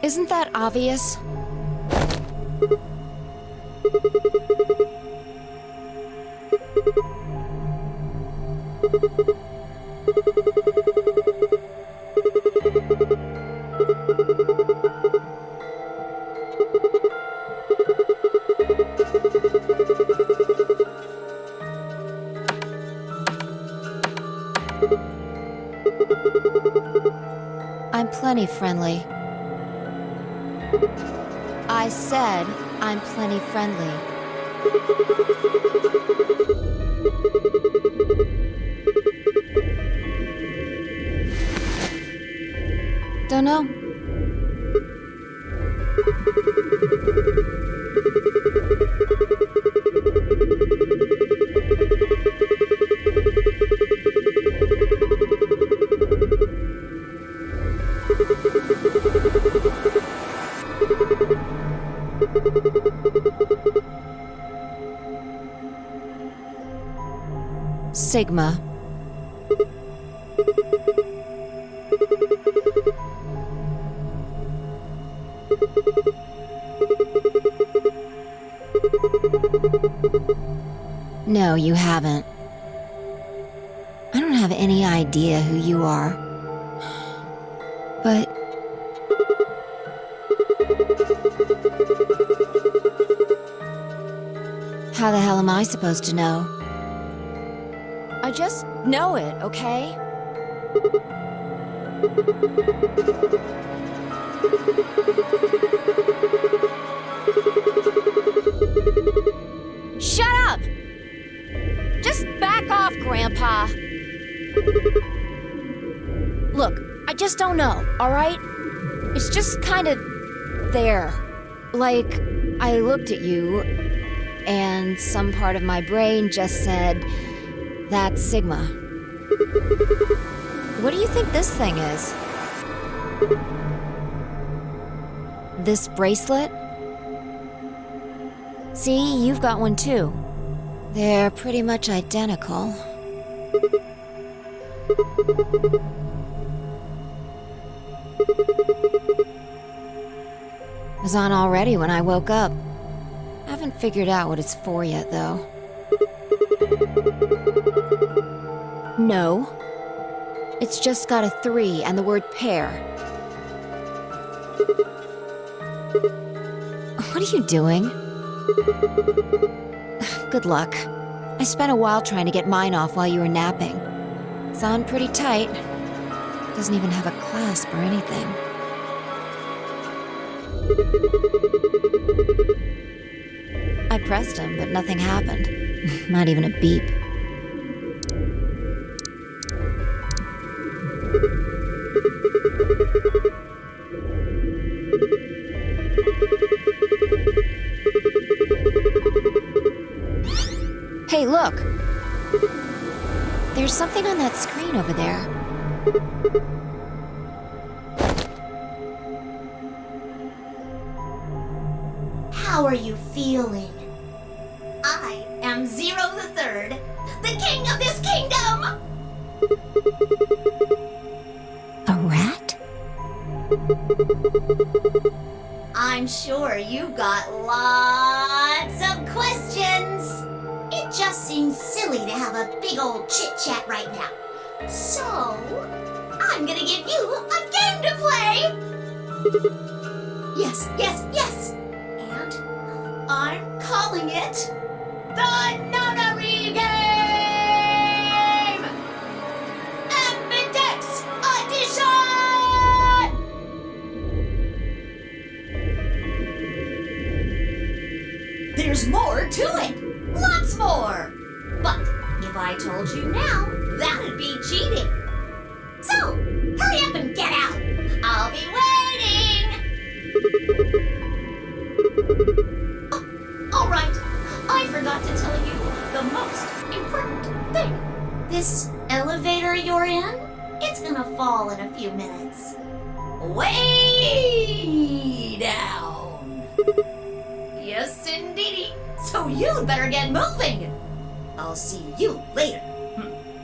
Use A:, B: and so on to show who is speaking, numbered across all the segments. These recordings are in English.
A: Isn't that obvious? I'm plenty friendly. I said I'm plenty friendly. Don't know. Sigma. No, you haven't. I don't have any idea who you are. But... how the hell am I supposed to know? I just know it, okay? Shut up! Just back off, Grandpa. Look, I just don't know, alright? It's just kind of there. Like, I looked at you, and some part of my brain just said, that's Sigma. What do you think this thing is? This bracelet? See, you've got one too. They're pretty much identical. It was on already when I woke up. I haven't figured out what it's for yet, though. No. It's just got a 3 and the word pair. What are you doing? Good luck. I spent a while trying to get mine off while you were napping. It's on pretty tight. Doesn't even have a clasp or anything. I pressed him, but nothing happened. Not even a beep. Hey, look! There's something on that screen over there.
B: How are you feeling? I am Zero the Third, the king of this kingdom!
A: A rat?
B: I'm sure you've got lots of questions. It just seems silly to have a big old chit-chat right now. So, I'm gonna give you a game to play. Yes, yes, yes. And I'm calling it the Nonary Game! AMBIDEXTROUS EDITION! There's more to it. Lots more. But if I told you now, that'd be cheating. So, hurry up and get out. I'll be waiting. Oh, all right. I forgot to tell you the most important thing. This elevator you're in, it's gonna fall in a few minutes. Way down. Yes, indeedy. So you'd better get moving. I'll see you later.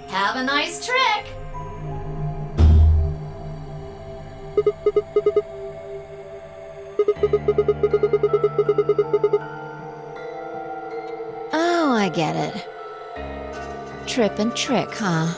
B: Have a nice trick.
A: Oh, I get it. Trip and trick, huh?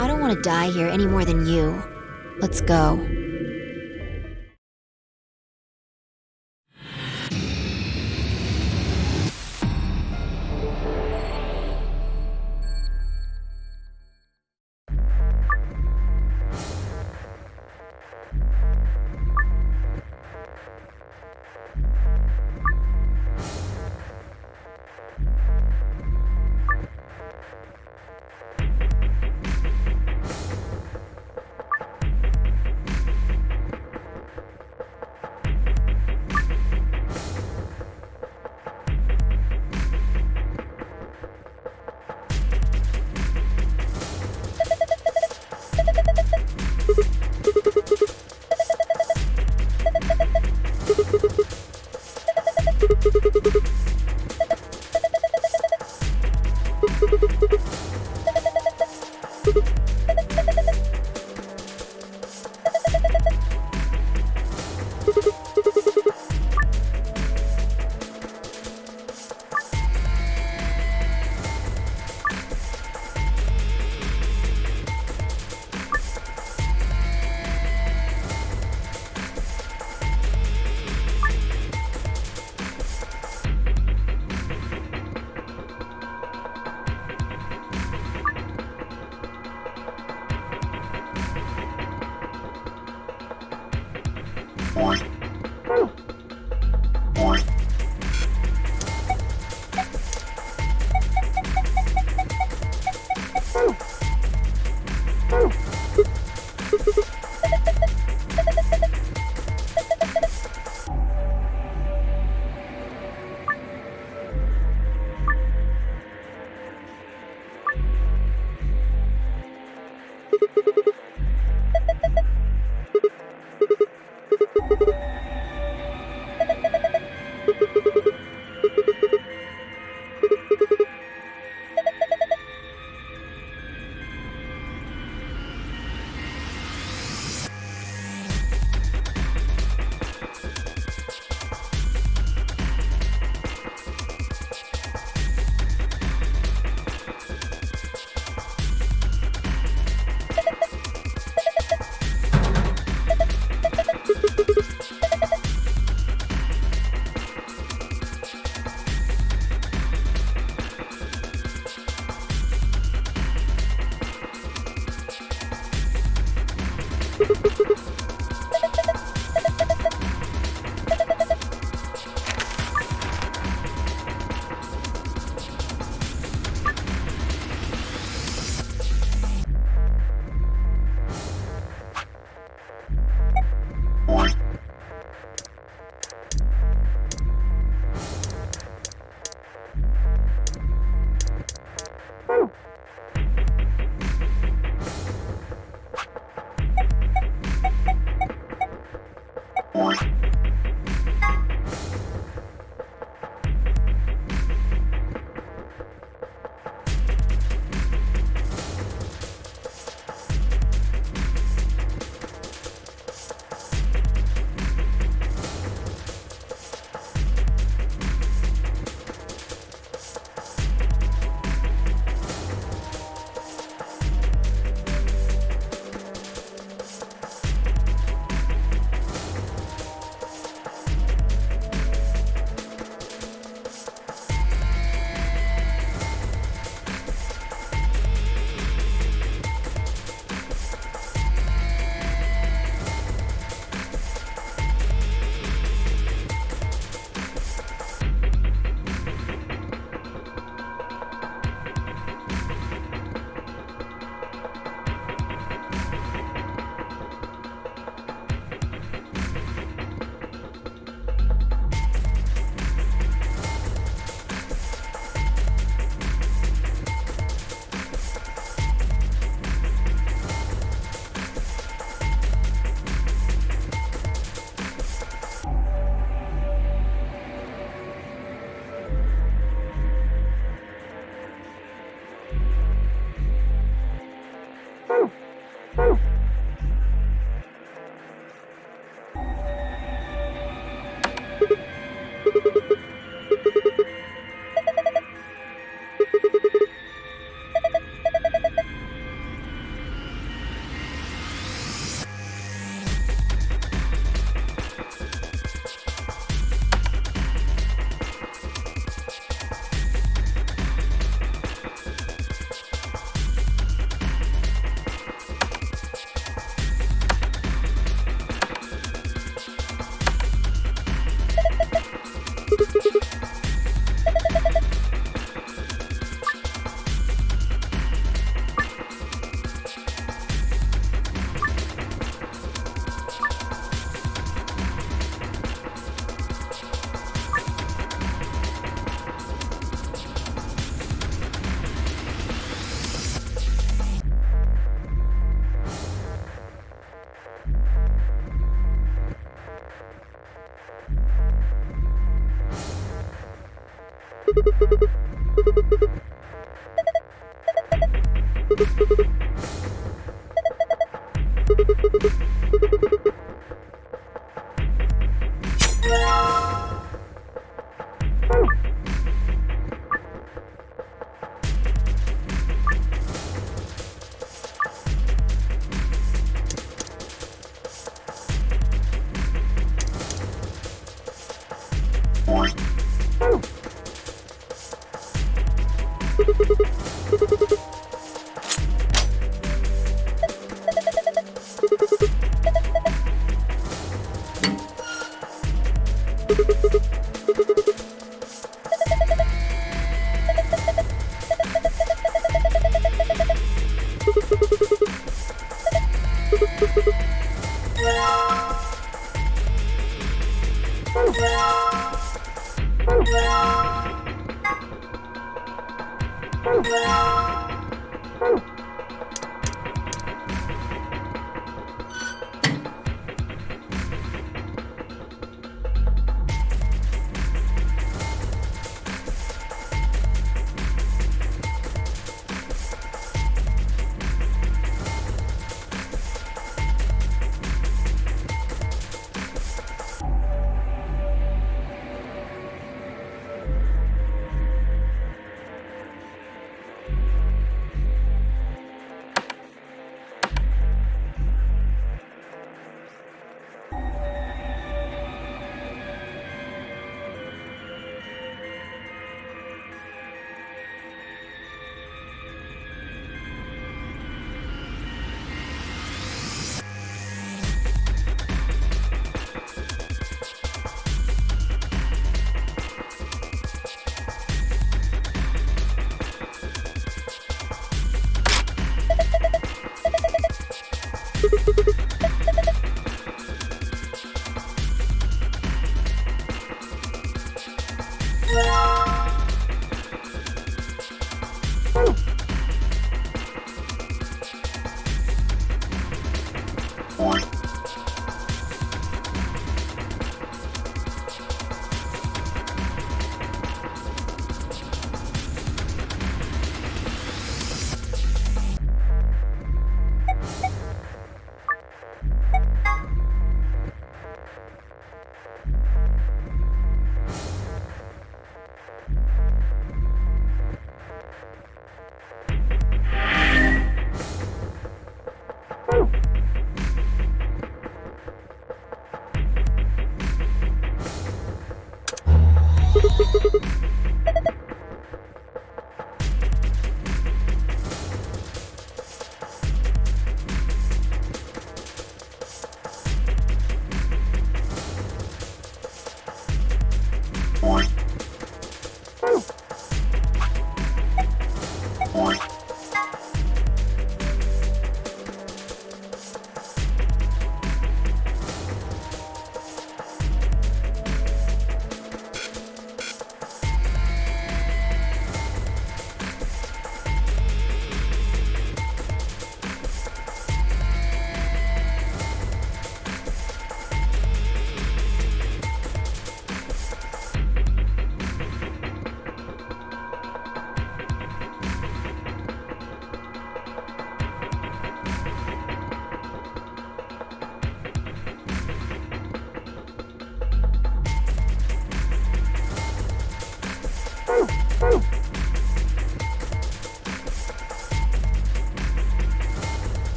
A: I don't want to die here any more than you. Let's go.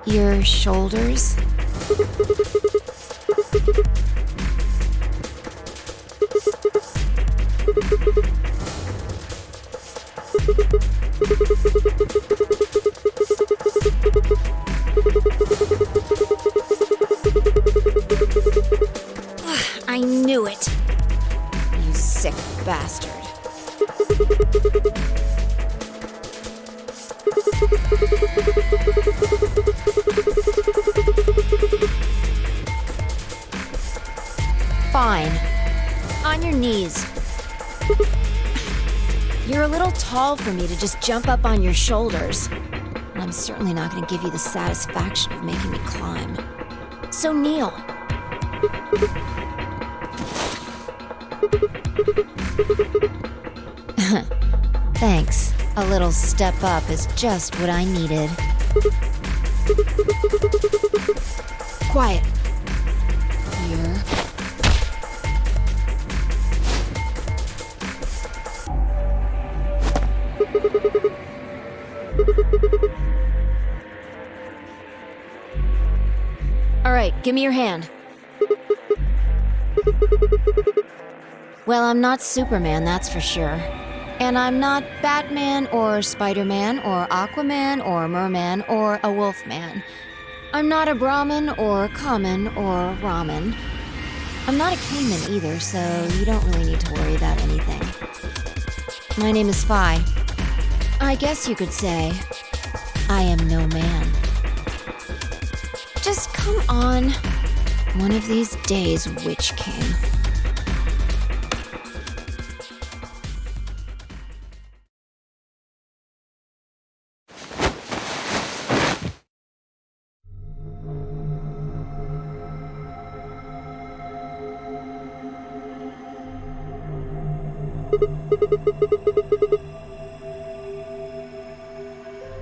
A: Your shoulders? I knew it. You sick bastard. Fine. On your knees. You're a little tall for me to just jump up on your shoulders. And I'm certainly not going to give you the satisfaction of making me climb. So kneel. Thanks. A little step up is just what I needed. Quiet. Here. All right, give me your hand. Well, I'm not Superman, that's for sure. And I'm not Batman or Spider-Man or Aquaman or Merman or a Wolfman. I'm not a Brahmin or Common or Ramen. I'm not a Cayman either, so you don't really need to worry about anything. My name is Phi. I guess you could say I am no man. Just come on. One of these days, Witch King.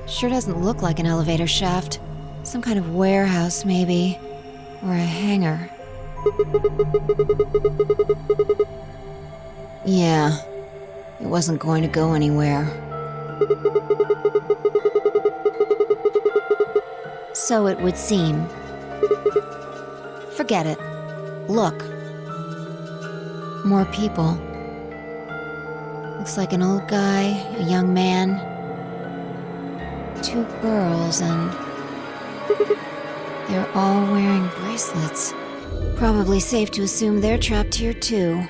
A: Sure doesn't look like an elevator shaft. Some kind of warehouse, maybe. Or a hangar. Yeah, it wasn't going to go anywhere. So it would seem. Forget it. Look. More people. Looks like an old guy, a young man, 2 girls, and they're all wearing bracelets. Probably safe to assume they're trapped here too.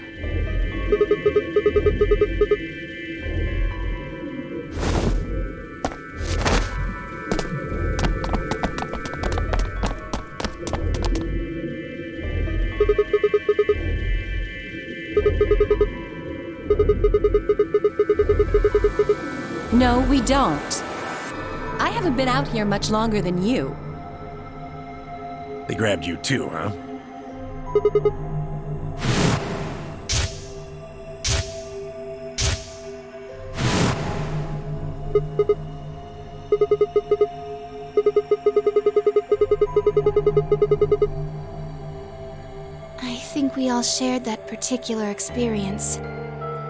C: No, we don't. I haven't been out here much longer than you.
D: They grabbed you too, huh?
E: I think we all shared that particular experience.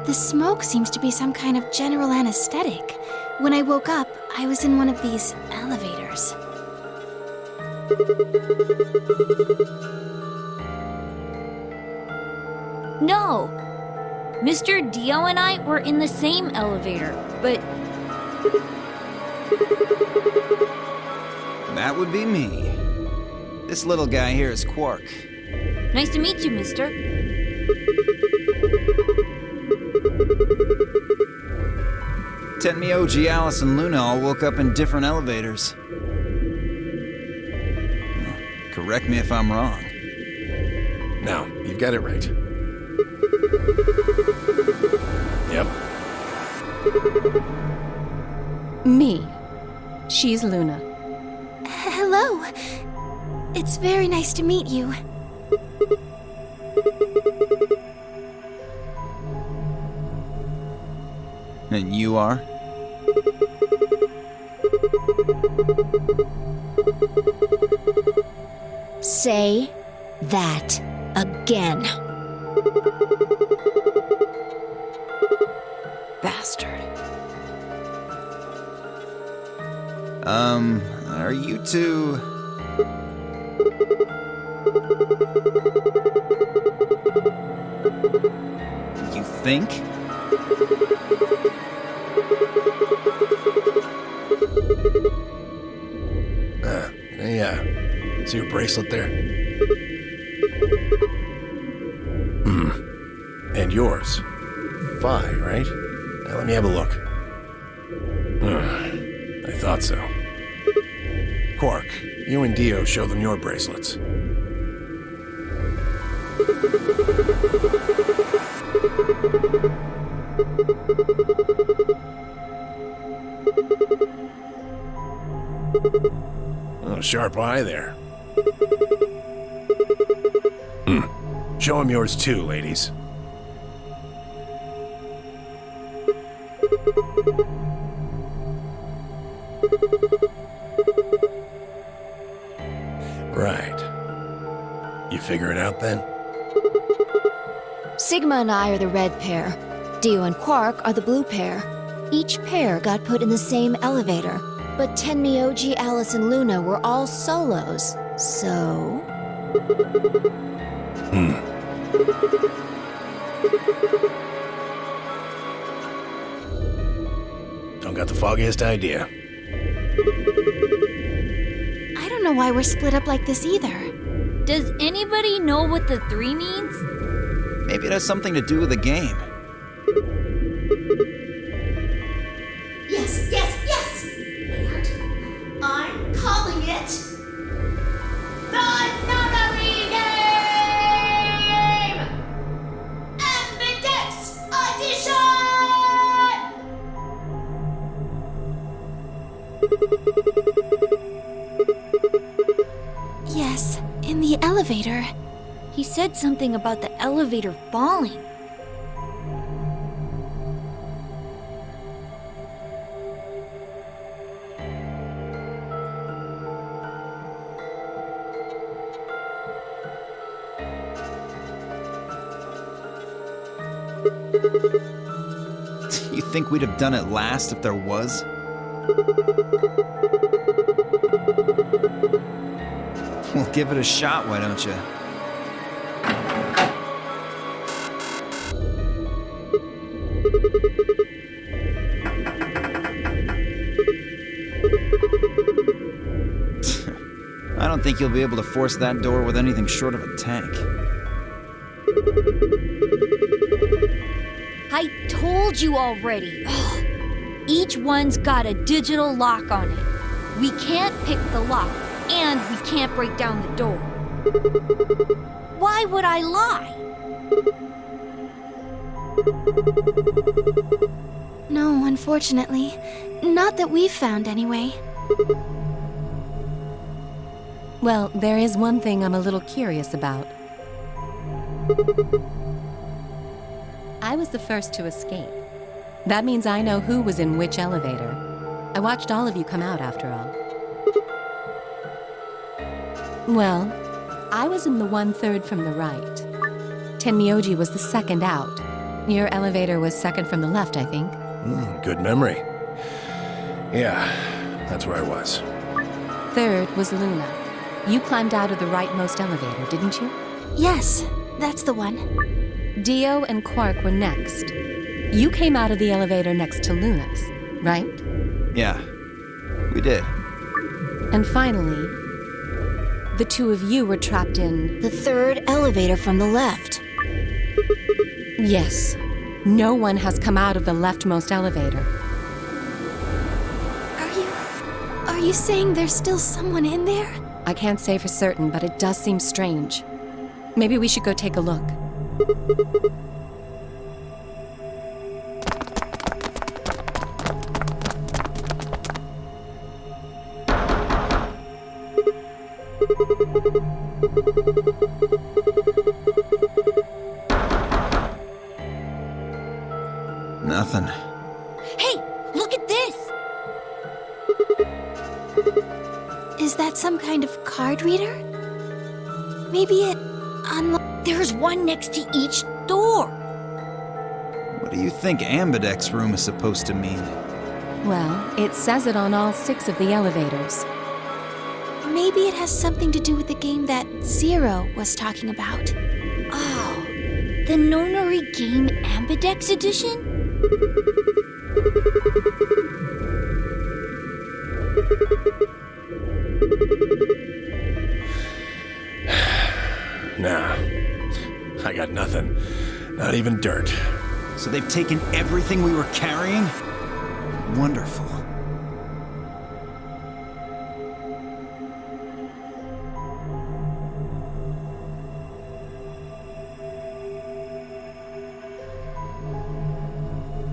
E: The smoke seems to be some kind of general anesthetic. When I woke up, I was in one of these elevators.
F: No! Mr. Dio and I were in the same elevator, but...
G: That would be me. This little guy here is Quark.
F: Nice to meet you, mister.
G: Tenmyoji, Alice, and Luna all woke up in different elevators. Correct me if I'm wrong.
D: No, you've got it right. Yep.
C: Me. She's Luna.
E: Hello. It's very nice to meet you.
G: And you are?
A: Say that again.
C: Bastard.
G: Are you two... You think?
D: Yeah. See your bracelet there? And yours. Phi, right? Now let me have a look. I thought so. Quark, you and Dio show them your bracelets. Oh, sharp eye there. Show him yours too, ladies. Right. You figure it out then?
A: Sigma and I are the red pair. Dio and Quark are the blue pair. Each pair got put in the same elevator, but Tenmyoji, Alice, and Luna were all solos, so...
D: Don't got the foggiest idea.
E: I don't know why we're split up like this either.
F: Does anybody know what the 3 means?
G: Maybe it has something to do with the game.
B: Yes, yes, yes! And I'm calling it the Nonary Game! AMBIDEXTROUS EDITION!
E: Yes, in the elevator.
F: He said something about the elevator falling.
G: You think we'd have done it last if there was? Well, give it a shot, why don't you? I don't think you'll be able to force that door with anything short of a tank.
F: I told you already. Each one's got a digital lock on it. We can't pick the lock, and we can't break down the door. Why would I lie?
E: No, unfortunately. Not that we've found, anyway.
C: Well, there is one thing I'm a little curious about. I was the first to escape. That means I know who was in which elevator. I watched all of you come out, after all. Well, I was in the 1/3 from the right. Tenmyoji was the second out. Your elevator was second from the left, I think.
D: Good memory. Yeah, that's where I was.
C: Third was Luna. You climbed out of the rightmost elevator, didn't you?
E: Yes, that's the one.
C: Dio and Quark were next. You came out of the elevator next to Luna's, right?
G: Yeah, we did.
C: And finally, the two of you were trapped in...
A: The third elevator from the left.
C: Yes. No one has come out of the leftmost elevator.
E: Are you saying there's still someone in there?
C: I can't say for certain, but it does seem strange. Maybe we should go take a look.
G: Nothing.
F: Hey, look at this!
E: Is that some kind of card reader? Maybe it
F: There's one next to each door.
G: What do you think Ambidex room is supposed to mean?
C: Well, it says it on all 6 of the elevators.
E: Maybe it has something to do with the game that Zero was talking about.
F: Oh, the Nonary Game Ambidex edition?
D: Nah, I got nothing. Not even dirt.
G: So they've taken everything we were carrying? Wonderful.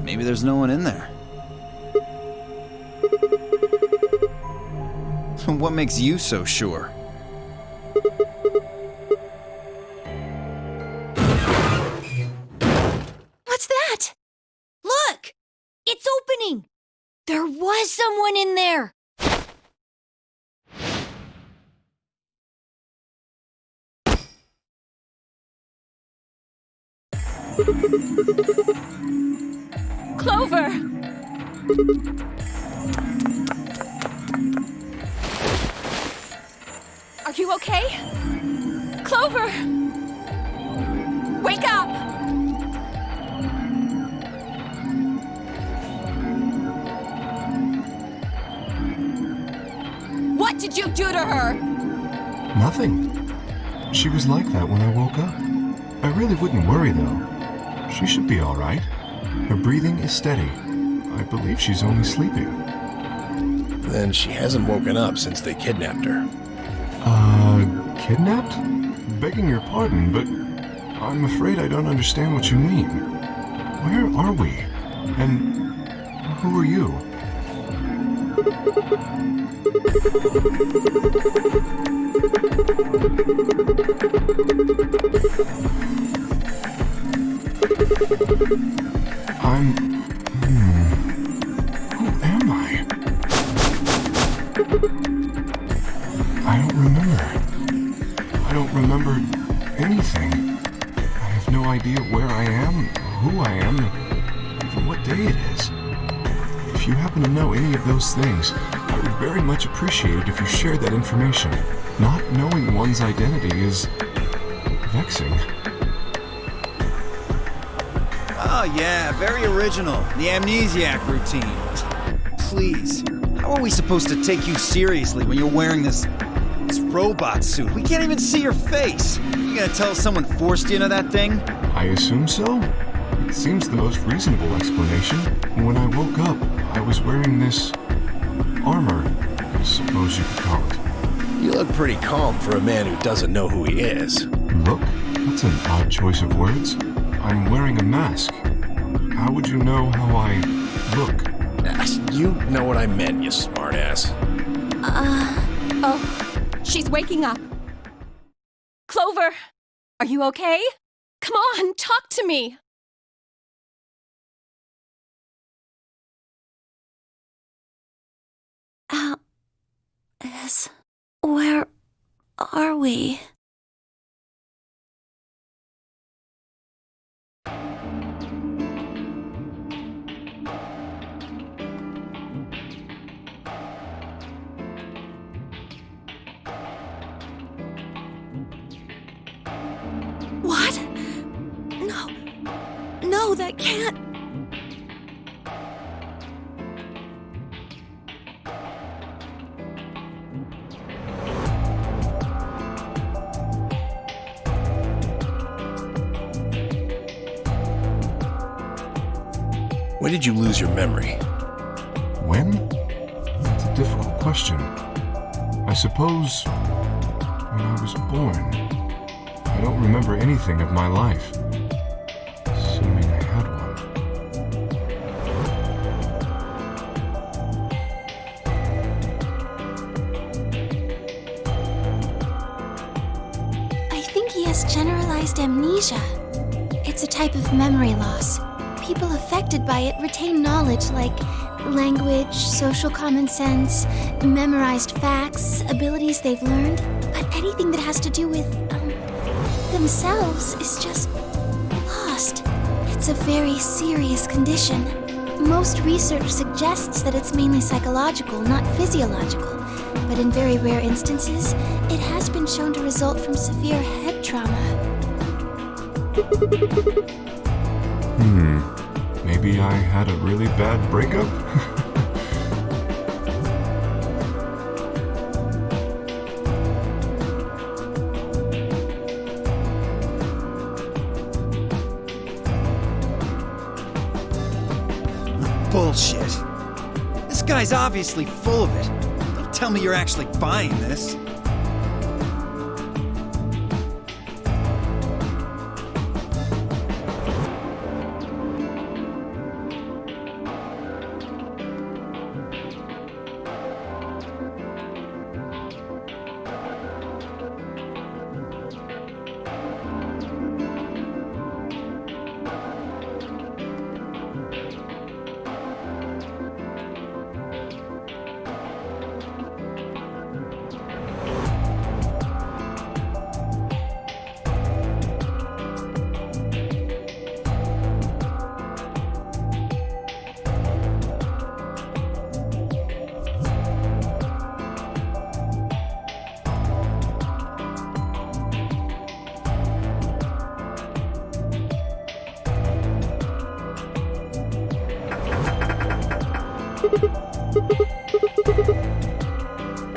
G: Maybe there's no one in there. What makes you so sure?
E: What's that?
F: Look! It's opening! There was someone in there!
C: Clover! Are you okay? Clover! Wake up! What did you do to her?
H: Nothing. She was like that when I woke up. I really wouldn't worry, though. She should be all right. Her breathing is steady. I believe she's only sleeping.
D: Then she hasn't woken up since they kidnapped her.
H: Kidnapped? Begging your pardon, but I'm afraid I don't understand what you mean. Where are we? And who are you? Who am I? I don't remember. I don't remember anything. I have no idea where I am, who I am, even what day it is. If you happen to know any of those things, I would very much appreciate it if you shared that information. Not knowing one's identity is vexing.
G: Oh yeah, very original. The amnesiac routine. Please, how are we supposed to take you seriously when you're wearing this robot suit? We can't even see your face. You gonna tell us someone forced you into that thing?
H: I assume so. It seems the most reasonable explanation. When I woke up, I was wearing this armor, I suppose you could call it.
D: You look pretty calm for a man who doesn't know who he is.
H: Look? That's an odd choice of words. I'm wearing a mask. How would you know how I Look.
D: You know what I meant, you smartass.
C: Oh, she's waking up. Clover, are you okay? Come on, talk to me.
E: Alice, where are we? What? No. No, that can't.
D: When did you lose your memory?
H: When? That's a difficult question. I suppose when I was born. I don't remember anything of my life. Assuming I had one.
E: I think he has generalized amnesia. It's a type of memory loss. People affected by it retain knowledge like language, social common sense, memorized facts, abilities they've learned, but anything that has to do with, themselves is just lost. It's a very serious condition. Most research suggests that it's mainly psychological, not physiological, but in very rare instances, it has been shown to result from severe head trauma.
H: Maybe I had a really bad breakup?
G: Bullshit. This guy's obviously full of it. Don't tell me you're actually buying this.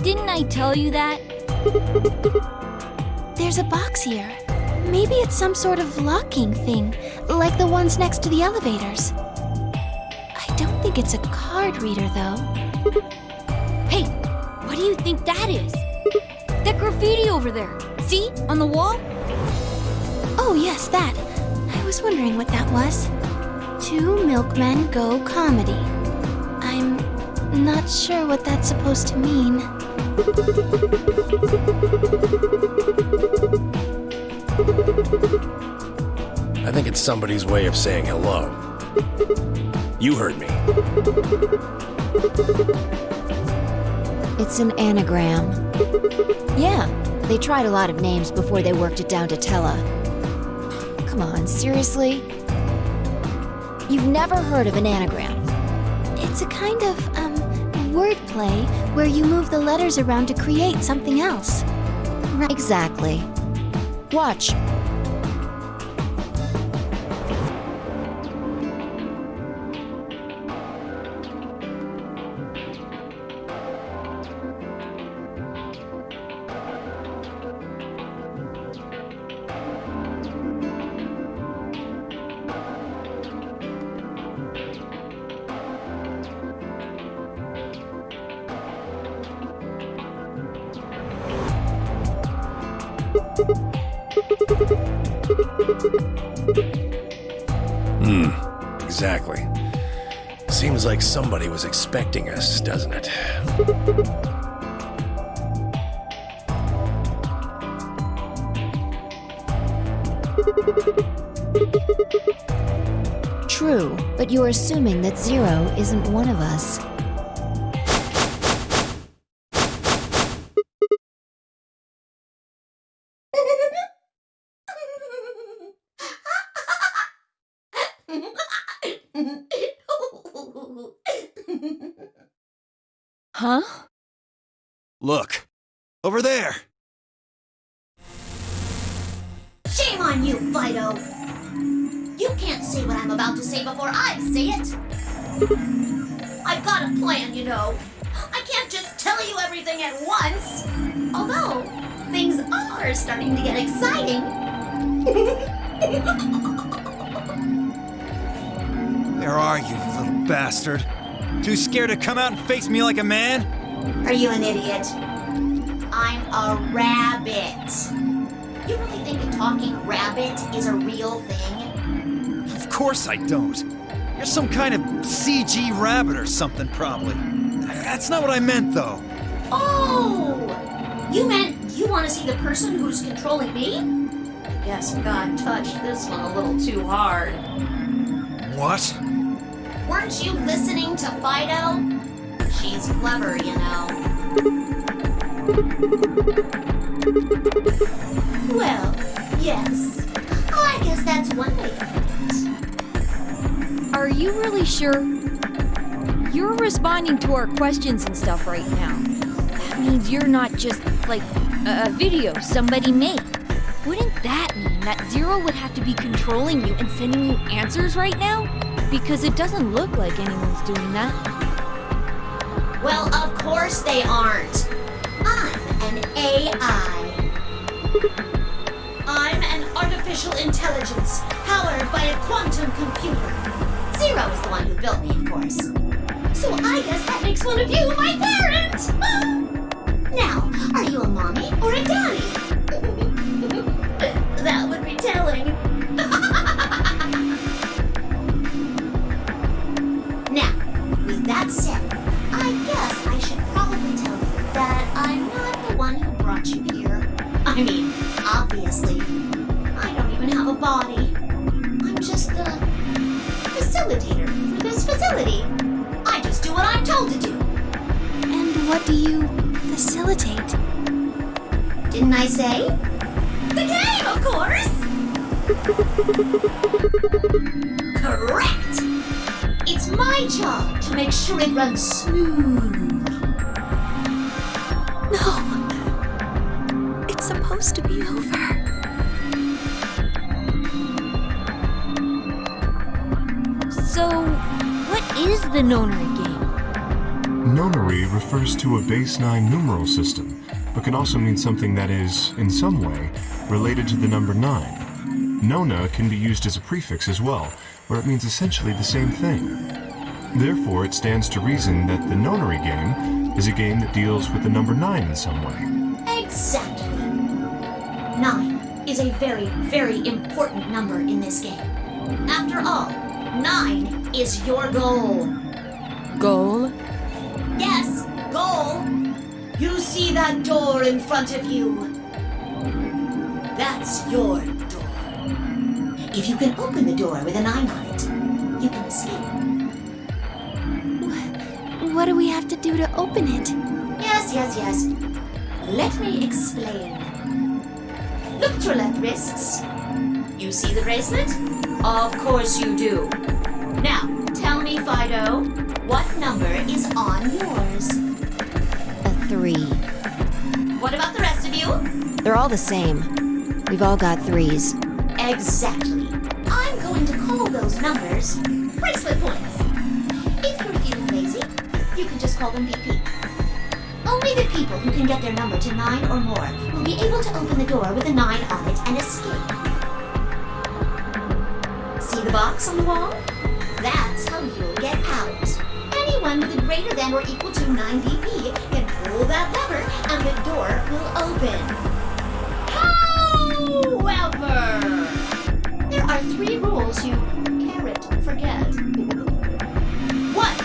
F: Didn't I tell you that?
E: There's a box here. Maybe it's some sort of locking thing, like the ones next to the elevators. I don't think it's a card reader, though.
F: Hey, what do you think that is? That graffiti over there. See? On the wall?
E: Oh, yes, that. I was wondering what that was. 2 milkmen go comedy. I'm not sure what that's supposed to mean.
D: I think it's somebody's way of saying hello. You heard me.
A: It's an anagram. Yeah, they tried a lot of names before they worked it down to Tella. Come on, seriously? You've never heard of an anagram?
E: It's a kind of, wordplay where you move the letters around to create something else.
A: Right. Exactly. Watch.
D: Exactly. Seems like somebody was expecting us, doesn't it?
A: True, but you're assuming that Zero isn't one of us.
F: Huh?
G: Look, over there.
B: Shame on you, Fido! You can't say what I'm about to say before I say it! I've got a plan, you know. I can't just tell you everything at once! Although, things are starting to get exciting.
G: Where are you, little bastard? Too scared to come out and face me like a man?
B: Are you an idiot? I'm a rabbit. You really think a talking rabbit is a real thing?
G: Of course I don't. You're some kind of CG rabbit or something, probably. That's not what I meant, though.
B: Oh! You meant you want to see the person who's controlling me? I guess God touched this one a little too hard.
G: What?
B: Weren't you listening to Fido? She's clever, you know. Well, yes. I guess that's one way to put it.
F: Are you really sure? You're responding to our questions and stuff right now. That means you're not just, like, a video somebody made. Wouldn't that mean that Zero would have to be controlling you and sending you answers right now? Because it doesn't look like anyone's doing that.
B: Well, of course they aren't. I'm an AI. I'm an artificial intelligence powered by a quantum computer. Zero is the one who built me, of course. So I guess that makes one of you my parent! Now, are you a mommy or a daddy? That would be telling. Now, with that said, I guess I should probably tell you that I'm not the one who brought you here. I mean, obviously, I don't even have a body. I'm just the facilitator for this facility. I just do what I'm told to do.
E: And what do you facilitate?
B: Didn't I say? The game, of course! Correct! It's my job to make sure it runs smooth.
E: No. It's supposed to be over.
F: So, what is the Nonary game?
H: Nonary refers to a base 9 numeral system, but can also mean something that is, in some way, related to the number 9. Nona can be used as a prefix as well, where it means essentially the same thing. Therefore, it stands to reason that the Nonary game is a game that deals with the number 9 in some way.
B: Exactly. 9 is a very, very important number in this game. After all, 9 is your goal.
F: Goal?
B: Yes, goal. You see that door in front of you? That's your door. If you can open the door with a 9 on it, you can escape.
E: What do we have to do to open it?
B: Yes. Let me explain. Look at your left wrists. You see the bracelet? Of course you do. Now, tell me, Fido, what number is on yours?
A: A 3.
B: What about the rest of you?
A: They're all the same. We've all got 3s.
B: Exactly. I'm going to call those numbers bracelet points. If you're feeling lazy, you can just call them BP. Only the people who can get their number to 9 or more will be able to open the door with a 9 on it and escape. See the box on the wall? That's how you'll get out. Anyone with a greater than or equal to 9 BP can pull that lever and the door will open. However, there are 3 rules you can't forget. 1.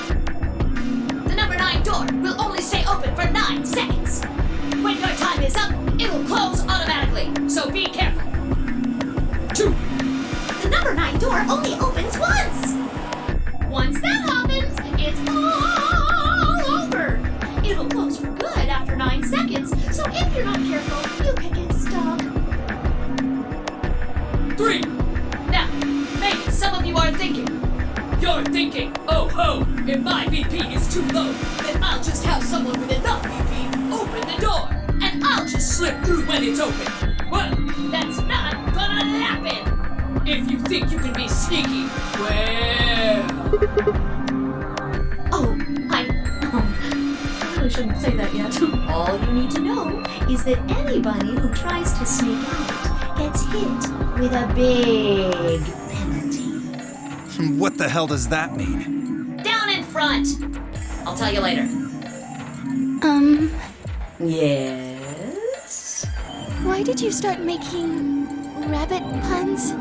I: If my BP is too low, then I'll just have someone with enough BP open the door, and I'll just slip through when it's open. Well, that's not gonna happen. If you think you can be sneaky, well...
B: Oh, I really shouldn't say that yet. All you need to know is that anybody who tries to sneak out gets hit with a big penalty.
G: What the hell does that mean?
B: Down in front! I'll tell you later. Yes?
E: Why did you start making rabbit puns?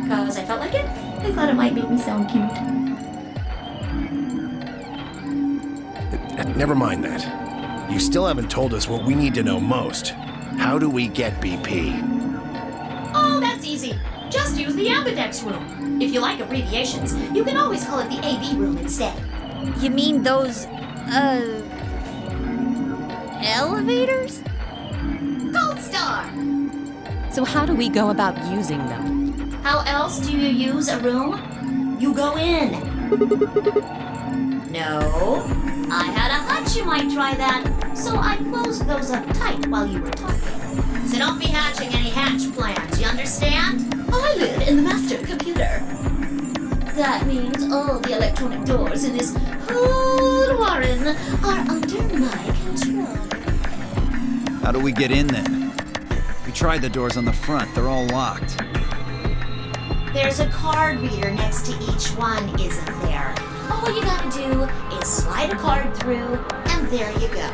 B: Cause I felt like it. I thought it might make me sound cute.
D: Never mind that. You still haven't told us what we need to know most. How do we get BP?
B: Oh, that's easy. Just use the Ambidex room. If you like abbreviations, you can always call it the AB room instead.
F: You mean those, elevators?
B: Gold star!
C: So how do we go about using them?
B: How else do you use a room? You go in. No, I had a hunch you might try that, so I closed those up tight while you were talking. So don't be hatching any hatch plans, you understand? I live in the master computer. That means all the electronic doors in this whole warren are under my control.
G: How do we get in then? We tried the doors on the front. They're all locked.
B: There's a card reader next to each one, isn't there? All you gotta do is slide a card through, and there you go.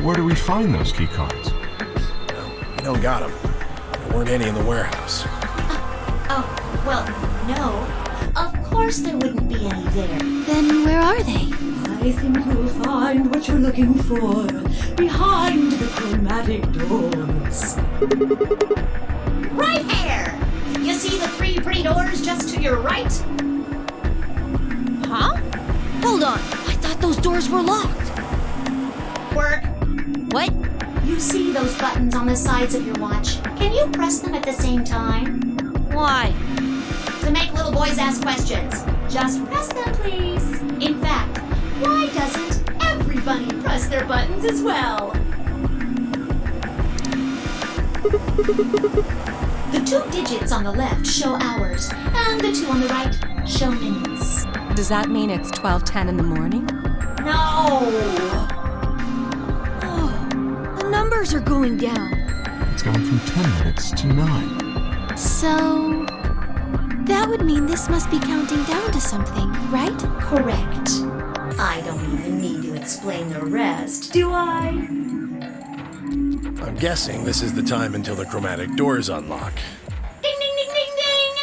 H: Where do we find those key cards?
D: We don't got them. There weren't any in the warehouse.
B: Well, no. Of course there wouldn't be any there.
E: Then where are they?
I: I think you'll find what you're looking for behind the chromatic doors.
B: Right here! You see the three pretty doors just to your right?
F: Huh? Hold on. I thought those doors were locked.
B: Work.
F: What?
B: You see those buttons on the sides of your watch? Can you press them at the same time?
F: Why?
B: To make little boys ask questions. Just press them, please. In fact, why doesn't everybody press their buttons as well? The 2 digits on the left show hours, and the 2 on the right show minutes.
C: Does that mean it's 12:10 in the morning?
B: No!
F: Oh, the numbers are going down.
H: It's gone from 10 minutes to 9.
E: So... that would mean this must be counting down to something, right?
B: Correct. I don't even need to explain the rest, do I?
D: I'm guessing this is the time until the chromatic doors unlock.
B: Ding, ding, ding, ding, ding!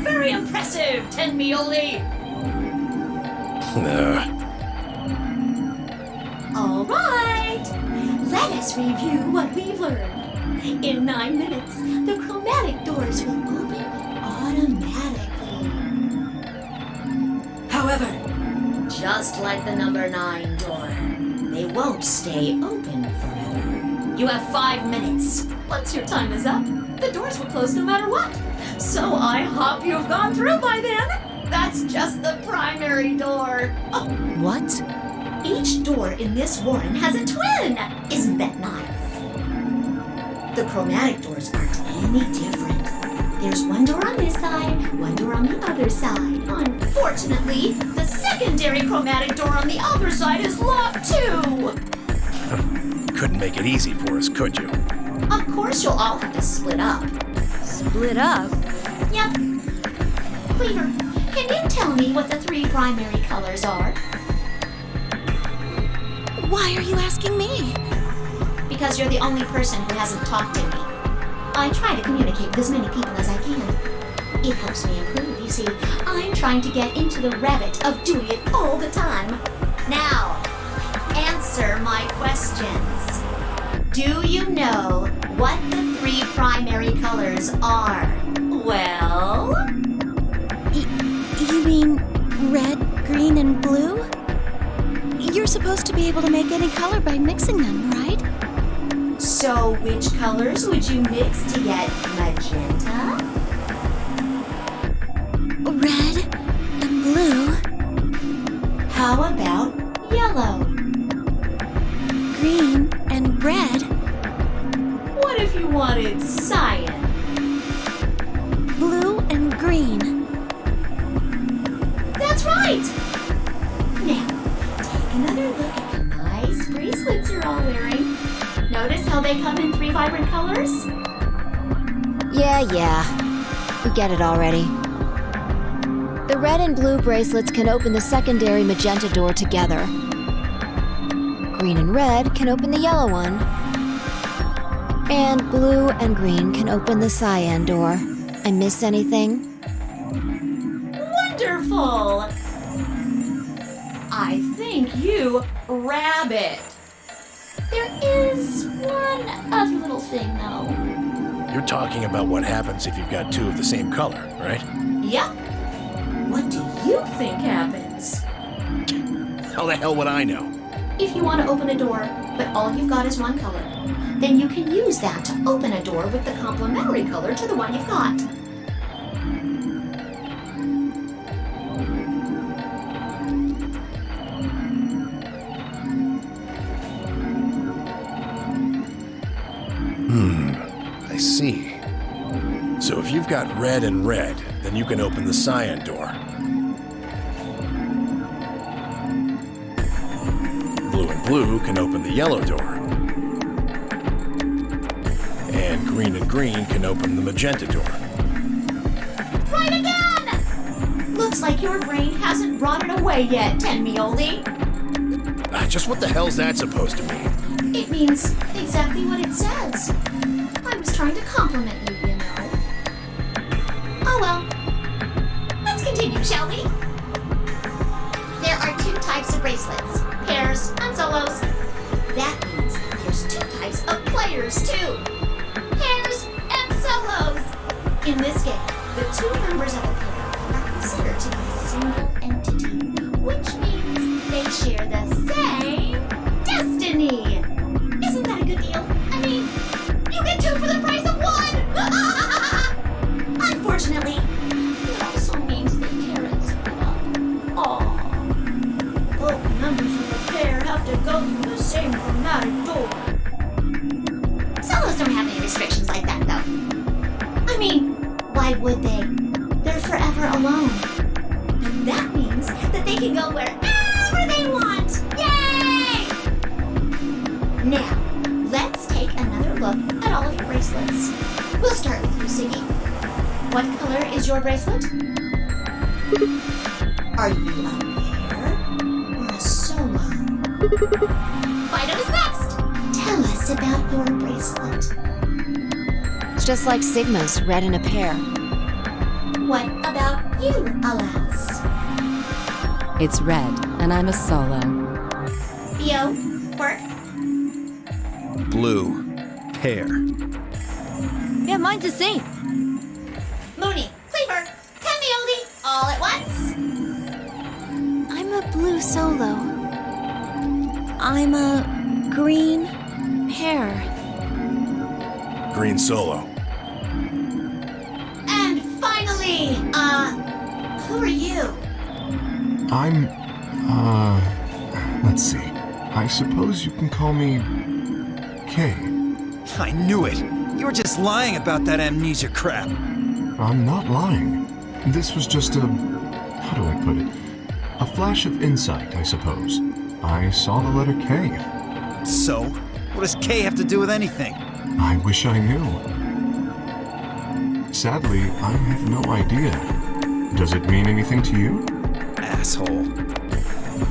B: Very impressive, Tenmioli! All right! Let us review what we've learned. In 9 minutes, the chromatic doors will open automatically. However, just like the number 9 door, they won't stay open forever. You have 5 minutes. Once your time is up, the doors will close no matter what. So I hope you've gone through by then. That's just the primary door. Oh,
C: What?
B: each door in this warren has a twin. Isn't that nice? The chromatic doors aren't any different. There's one door on this side, one door on the other side. Unfortunately, the secondary chromatic door on the other side is locked too.
D: Couldn't make it easy for us, could you?
B: Of course, you'll all have to split up.
F: Split up?
B: Yep. Cleaver, can you tell me what the 3 primary colors are?
E: Why are you asking me?
B: Because you're the only person who hasn't talked to me. I try to communicate with as many people as I can. It helps me improve, you see. I'm trying to get into the habit of doing it all the time. Now, answer my questions. Do you know what the 3 primary colors are? Well...
E: You mean red, green, and blue? You're supposed to be able to make any color by mixing them, right?
B: So which colors would you mix to get magenta?
E: blue.
B: How about yellow?
E: Green and red.
B: What if you wanted cyan?
E: Blue and green.
B: That's right! Now, take another look at the nice bracelets you're all wearing. Notice how they come in 3 vibrant colors?
A: Yeah. We get it already. The red and blue bracelets can open the secondary magenta door together. Green and red can open the yellow one. And blue and green can open the cyan door. I miss anything?
B: Wonderful! I think you rabbit. There is one other little thing, though.
D: You're talking about what happens if you've got 2 of the same color, right?
B: Yep. What do you think happens?
D: How the hell would I know?
B: If you want to open a door, but all you've got is one color, then you can use that to open a door with the complementary color to the one you've got.
D: I see. So if you've got red and red, then you can open the cyan door. Blue and blue can open the yellow door. And green can open the magenta door.
B: Right again! Looks like your brain hasn't rotted away yet, Tenmioli.
D: Just what the hell's that supposed to mean?
B: It means exactly what it says. I was trying to compliment you, you know. Oh well. Let's continue, shall we? There are 2 types of bracelets, pairs and solos. That means there's 2 types of players, too. Pairs and solos. In this game, the 2 members of a pair are considered to be a single entity, which means they share the same destiny. Isn't that a good deal? I mean, you get 2 for the price of 1! Unfortunately, it also means they can't split up. Aww. Both members of the pair have to go through the same chromatic door. Solos don't have any restrictions like that, though. I mean, why would they? They're forever alone. And that means that they can go wherever they want! Yay! Now, let's take another look at all of your bracelets. We'll start with you, Siggy. What color is your bracelet? Are you a pair or a solo? Fido is next! Tell us about your bracelet.
A: It's just like Sigma's, red in a pair.
B: What about you, Alas?
C: It's red, and I'm a solo.
B: Theo, Quirk?
G: Blue. Pair.
F: Yeah, mine's the same.
B: Mooney, Cleaver, Tenmioli, all at once?
E: I'm a blue solo. I'm a green pair.
D: Green solo.
B: And finally, who are you?
H: I'm, let's see. I suppose you can call me Kay.
G: I knew it. You were just lying about that amnesia crap.
H: I'm not lying. This was just a... how do I put it? A flash of insight, I suppose. I saw the letter K.
G: So, what does K have to do with anything?
H: I wish I knew. Sadly, I have no idea. Does it mean anything to you?
G: Asshole.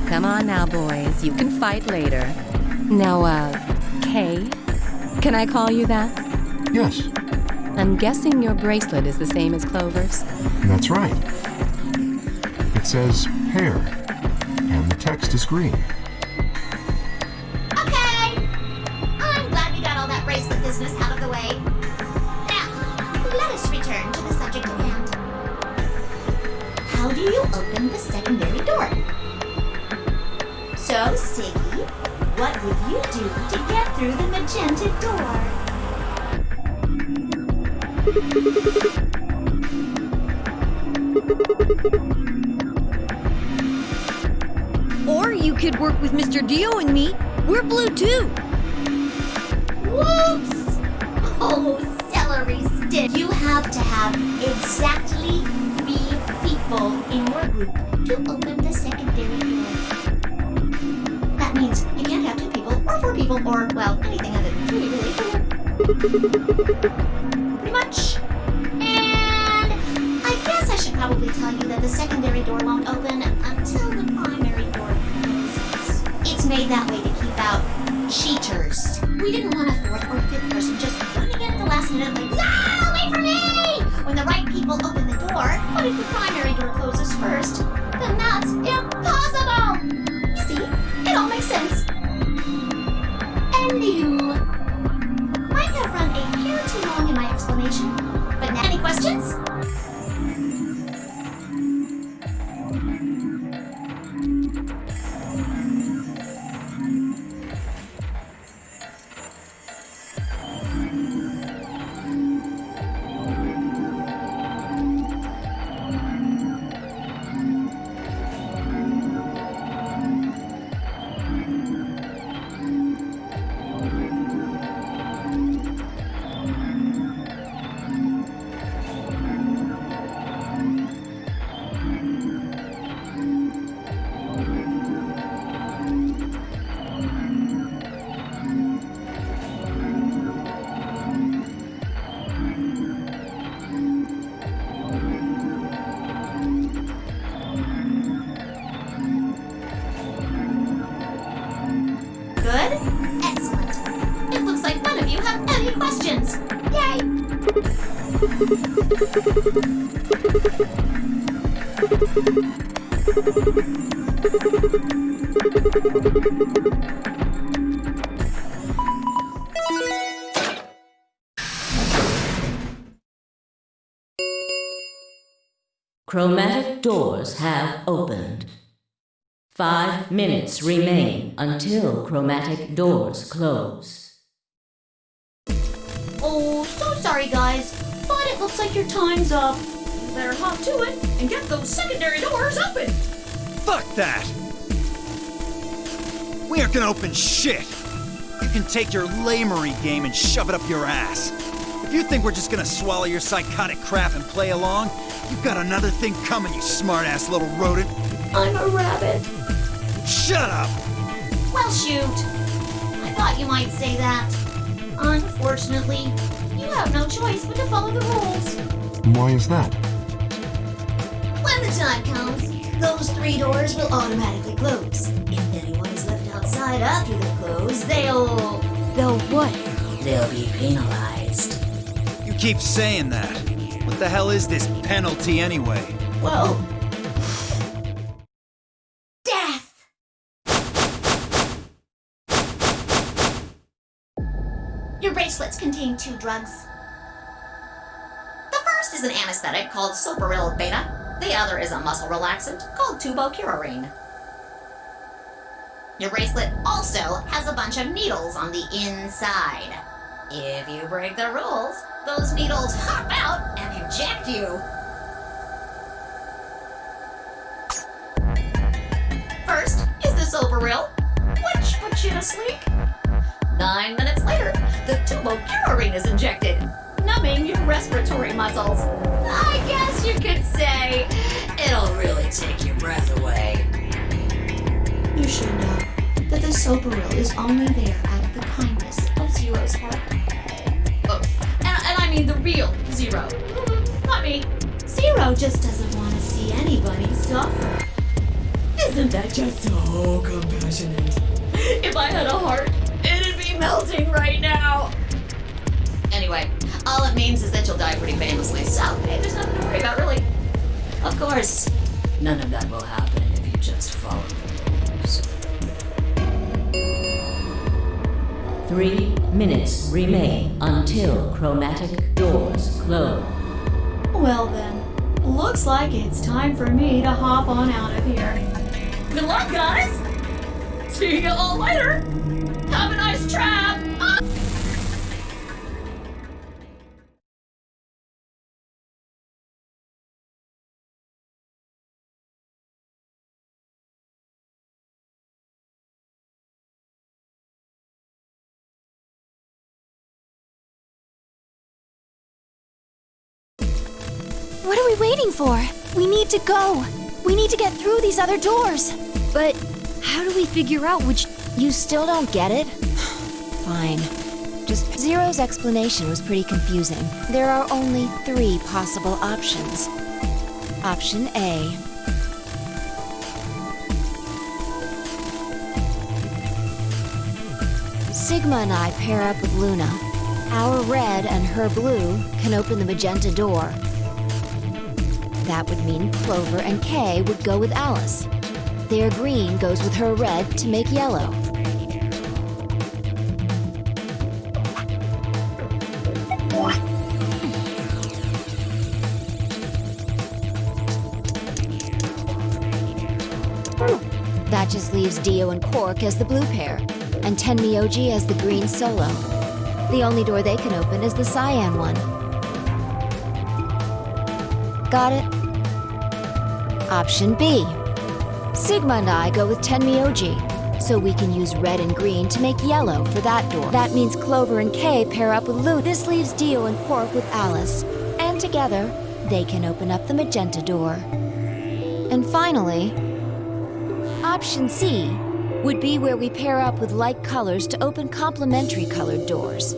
C: Come on now, boys. You can fight later. Now, Kay? Can I call you that?
H: Yes,
C: I'm guessing your bracelet is the same as Clover's.
H: that's right. It says pair, and the text is green.
B: Okay! I'm glad we got all that bracelet business out of the way. Now, let us return to the subject at hand. How do you open the secondary door? So, Siggy, what would you do to get through the magenta door?
F: you could work with Mr. Dio and me. We're blue too.
B: Whoops! Oh, celery stick. You have to have exactly 3 people in your group to open the secondary door. That means you can't have 2 people, or 4 people, or, well, anything other than 3, really. Pretty much. And I guess I should probably tell you that the secondary door won't open until the primary door closes. It's made that way to keep out cheaters. We didn't want a 4th or 5th person just running in at the last minute like, no, wait for me! When the right people open the door, but if the primary door closes first, then that's impossible! You see, it all makes sense. And you might have run a hair too long in my explanation, but now any questions? Good? Excellent. It looks like none of you have any questions. Yay!
J: Chromatic doors have opened. 5 minutes remain until chromatic doors close.
B: Oh, so sorry guys, but it looks like your time's up. You better hop to it and get those secondary doors open.
G: Fuck that! We aren't gonna open shit! You can take your lamery game and shove it up your ass. If you think we're just gonna swallow your psychotic crap and play along, you've got another thing coming, you smart-ass little rodent.
B: I'm a rabbit.
G: Shut up!
B: Well, shoot. I thought you might say that. Unfortunately, you have no choice but to follow the rules.
H: Why is that?
B: When the time comes, those 3 doors will automatically close. If anyone is left outside after they close, they'll
F: what?
B: They'll be penalized.
G: You keep saying that. What the hell is this penalty anyway?
B: Well, death! Your bracelets contain 2 drugs. The first is an anesthetic called soporil beta. The other is a muscle relaxant called tubocurarine. Your bracelet also has a bunch of needles on the inside. If you break the rules, those needles hop out and inject you. First is the soporil, which puts you to sleep. 9 minutes later, the tubocurarine is injected, numbing your respiratory muscles. I guess you could say it'll really take your breath away. You should know that the soporil is only there out of the kindness of Zero's heart. Oh, and I mean the real Zero. Not me. Zero just doesn't want to see anybody suffer. Isn't that just so compassionate? If I had a heart, it'd be melting right now. Anyway, all it means is that you'll die pretty painlessly, so hey, there's nothing to worry about, really. Of course, none of that will happen if you just follow the rules.
J: 3 minutes remain until chromatic doors close.
B: Well then, looks like it's time for me to hop on out of here. Good luck, guys! See you all later! Have a nice trap!
E: What are we waiting for? We need to go. We need to get through these other doors.
A: But how do we figure out which... You still don't get it? Fine. Just Zero's explanation was pretty confusing. There are only 3 possible options. Option A. Sigma and I pair up with Luna. Our red and her blue can open the magenta door. That would mean Clover and Kay would go with Alice. Their green goes with her red to make yellow. That just leaves Dio and Quark as the blue pair, and Tenmyoji as the green solo. The only door they can open is the cyan one. Got it? Option B. Sigma and I go with Tenmyoji, so we can use red and green to make yellow for that door. That means Clover and Kay pair up with Luna. This leaves Dio and Quark with Alice, and together, they can open up the magenta door. And finally, Option C would be where we pair up with like colors to open complementary colored doors.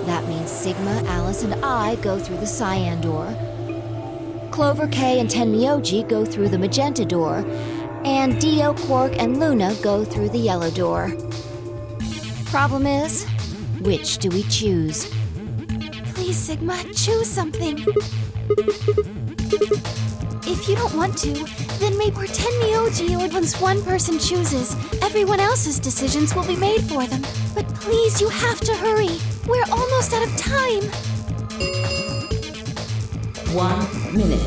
A: That means Sigma, Alice, and I go through the cyan door. Clover, Kay, and Tenmyoji go through the magenta door, and Dio, Quark, and Luna go through the yellow door. Problem is, which do we choose?
E: Please, Sigma, choose something. If you don't want to, then maybe we're Tenmyoji, or once one person chooses, everyone else's decisions will be made for them. But please, you have to hurry. We're almost out of time.
J: 1 minute.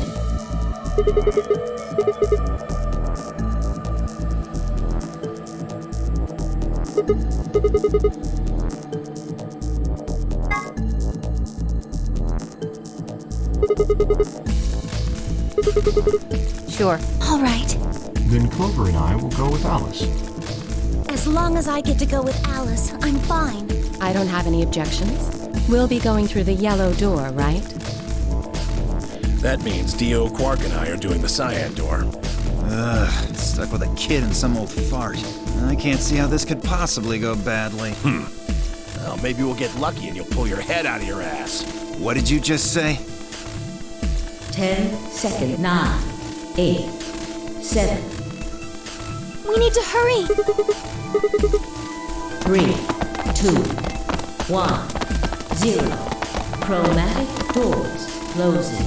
A: Sure.
E: All right.
H: Then Clover and I will go with Alice.
E: As long as I get to go with Alice, I'm fine.
C: I don't have any objections. We'll be going through the yellow door, right?
D: That means Dio, Quark, and I are doing the cyan door.
G: Ugh, stuck with a kid and some old fart. I can't see how this could possibly go badly.
D: Well, maybe we'll get lucky and you'll pull your head out of your ass.
G: What did you just say?
J: 10 seconds. 9, 8, 7.
E: We need to hurry.
J: 3, 2, 1, 0. Chromatic doors closing.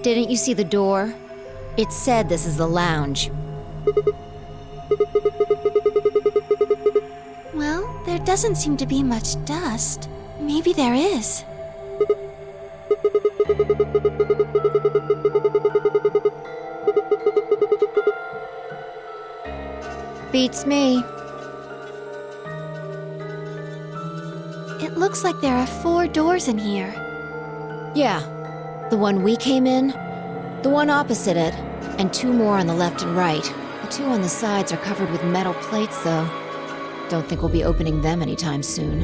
A: Didn't you see the door? It said this is the lounge.
E: Well, there doesn't seem to be much dust. Maybe there is.
A: Beats me.
E: It looks like there are 4 doors in here.
A: Yeah. The one we came in, the one opposite it, and 2 more on the left and right. The 2 on the sides are covered with metal plates, though. Don't think we'll be opening them anytime soon.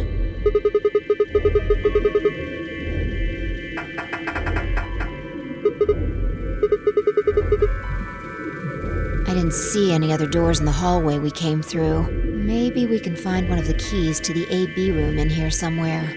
A: I didn't see any other doors in the hallway we came through. Maybe we can find one of the keys to the AB room in here somewhere.